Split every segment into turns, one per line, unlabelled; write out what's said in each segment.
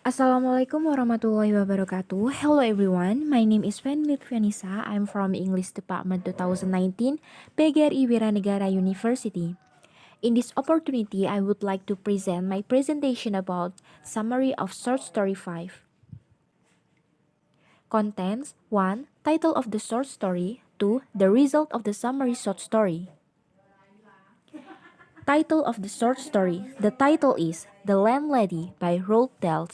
Assalamualaikum warahmatullahi wabarakatuh. Hello everyone, my name is Veni Nisa. I'm from English Department 2019, PGRI Wiranegara University. In this opportunity, I would like to present my presentation about Summary of Short Story 5. Contents 1. Title of the short story. 2. The result of the summary short story. Title of the short story. The title is The Landlady by Roald Dahl.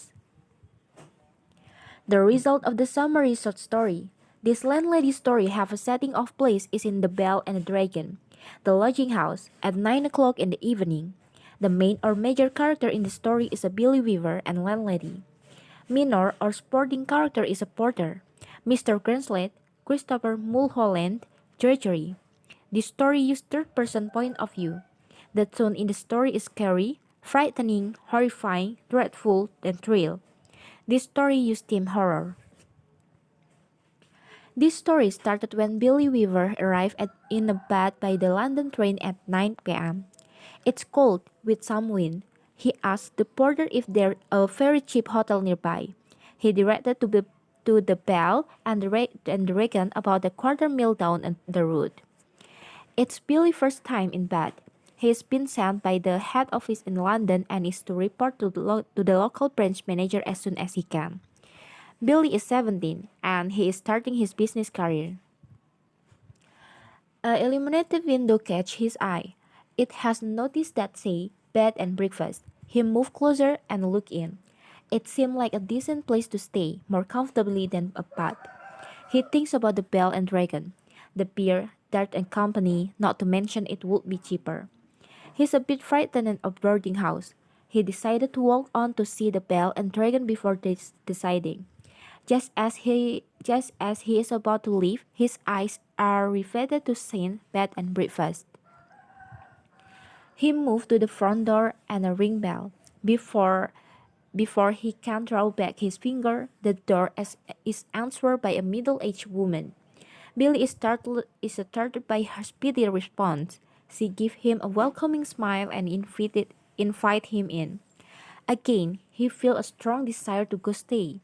The result of the summary short story. This landlady story have a setting of place is in the Bell and the Dragon, the lodging house, at 9 o'clock in the evening. The main or major character in the story is a Billy Weaver and landlady. Minor or supporting character is a porter, Mr. Greenslade, Christopher Mulholland, Treasury. The story uses third-person point of view. The tone in the story is scary, frightening, horrifying, dreadful, and thrill. This story used theme horror. This story started when Billy Weaver arrived in a bed by the London train at 9 p.m. It's cold with some wind. He asked the porter if there's a very cheap hotel nearby. He directed to the Bell and the Regan about a quarter mile down the road. It's Billy's first time in bed. He's been sent by the head office in London and is to report to the local branch manager as soon as he can. Billy is 17 and he is starting his business career. A illuminated window catch his eye. It has notice that say bed and breakfast. He moved closer and looked in. It seemed like a decent place to stay, more comfortably than a pub. He thinks about the Bell and Dragon, the beer, dirt and company, not to mention it would be cheaper. He's a bit frightened of boarding house. He decided to walk on to see the Bell and Dragon before deciding. Just as he is about to leave, his eyes are riveted to scene, bed and breakfast. He moved to the front door and a ring bell. Before he can draw back his finger, the door is answered by a middle-aged woman. Billy is startled by her speedy response. She gives him a welcoming smile and invite him in. Again, he feels a strong desire to go stay.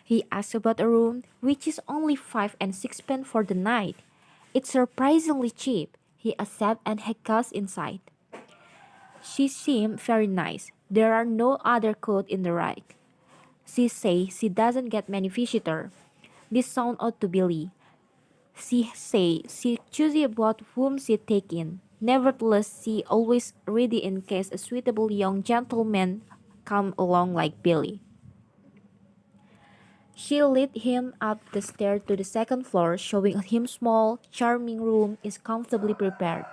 He asks about a room, which is only 5 and 6 pence for the night. It's surprisingly cheap. He accepts and he goes inside. She seems very nice. There are no other coat in the rack. She says she doesn't get many visitors. This sounds odd to Billy. She says she chooses about whom she take in. Nevertheless, she always ready in case a suitable young gentleman come along like Billy. She led him up the stairs to the second floor, showing him small, charming room is comfortably prepared.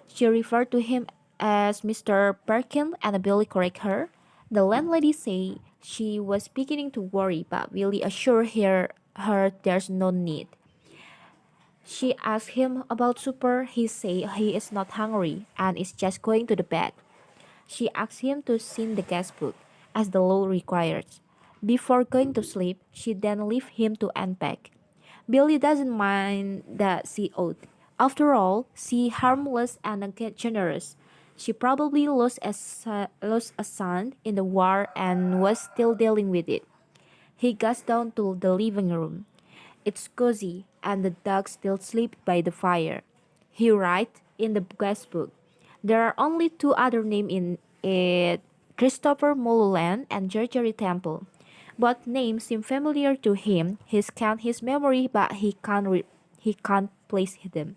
She referred to him as Mr. Perkin and Billy corrected her. The landlady said she was beginning to worry, but Billy assured her there's no need. She asked him about supper. He said he is not hungry and is just going to the bed. She asked him to sign the guest book, as the law requires. Before going to sleep, she then left him to unpack. Billy doesn't mind that she ought. After all, she harmless and generous. She probably lost a son in the war and was still dealing with it. He goes down to the living room. It's cozy, and the dog still sleeps by the fire. He writes in the guest book. There are only two other names in it, Christopher Mulholland and Gregory Temple. Both names seem familiar to him. He scanned his memory, but he can't place them.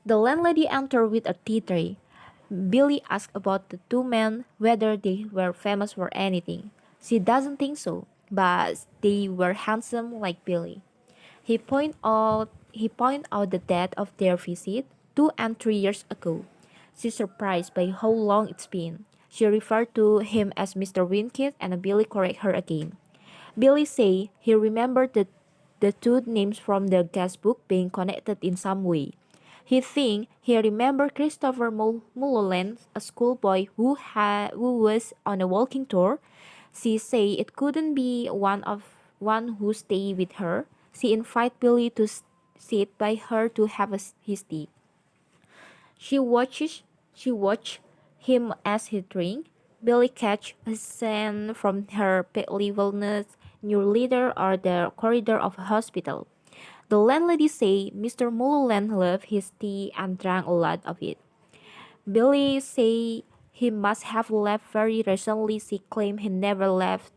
The landlady entered with a tea tray. Billy asked about the two men, whether they were famous for anything. She doesn't think so, but they were handsome like Billy. He point out the date of their visit, 2 and 3 years ago. She's surprised by how long it's been. She referred to him as Mr. Winkit and Billy corrected her again. Billy say he remembered the two names from the guest book being connected in some way. He remembered Christopher Mulholland, a schoolboy who was on a walking tour. She say it couldn't be one who stayed with her. She invited Billy to sit by her to have his tea. She watched him as he drank. Billy catch a scent from her liveliness, new leader or the corridor of a hospital. The landlady say Mr. Mulholland loved his tea and drank a lot of it. Billy say he must have left very recently. She claimed he never left,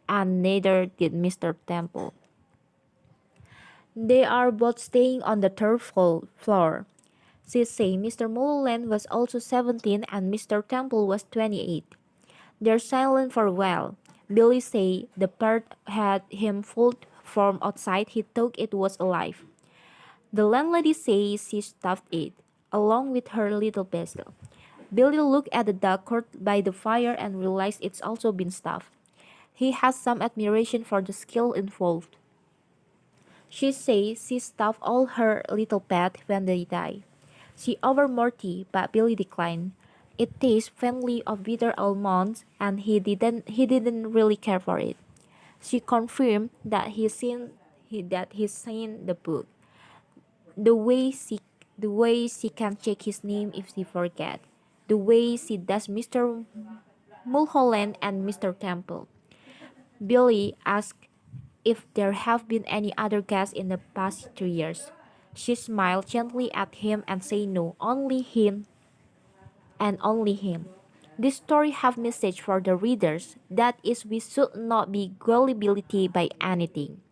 and neither did Mr. Temple. They are both staying on the third floor. She say Mr. Mulholland was also 17 and Mr. Temple was 28. They're silent for a while. Billy say the bird had him fooled from outside. He thought it was alive. The landlady says she stuffed it, along with her little vessel. Billy looked at the dog caught by the fire and realized it's also been stuffed. He has some admiration for the skill involved. She says she stuffed all her little pets when they die. She offered more tea, but Billy declined. It tastes faintly of bitter almonds, and he didn't really care for it. She confirmed that he's seen the book. The way she the way she can check his name if she forget. The way she does Mr. Mulholland and Mr. Temple. Billy asked if there have been any other guests in the past 3 years. She smiled gently at him and said no, only him and only him. This story have message for the readers that is we should not be gullibility by anything.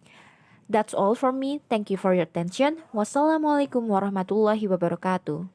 That's all for me. Thank you for your attention. Wassalamualaikum warahmatullahi wabarakatuh.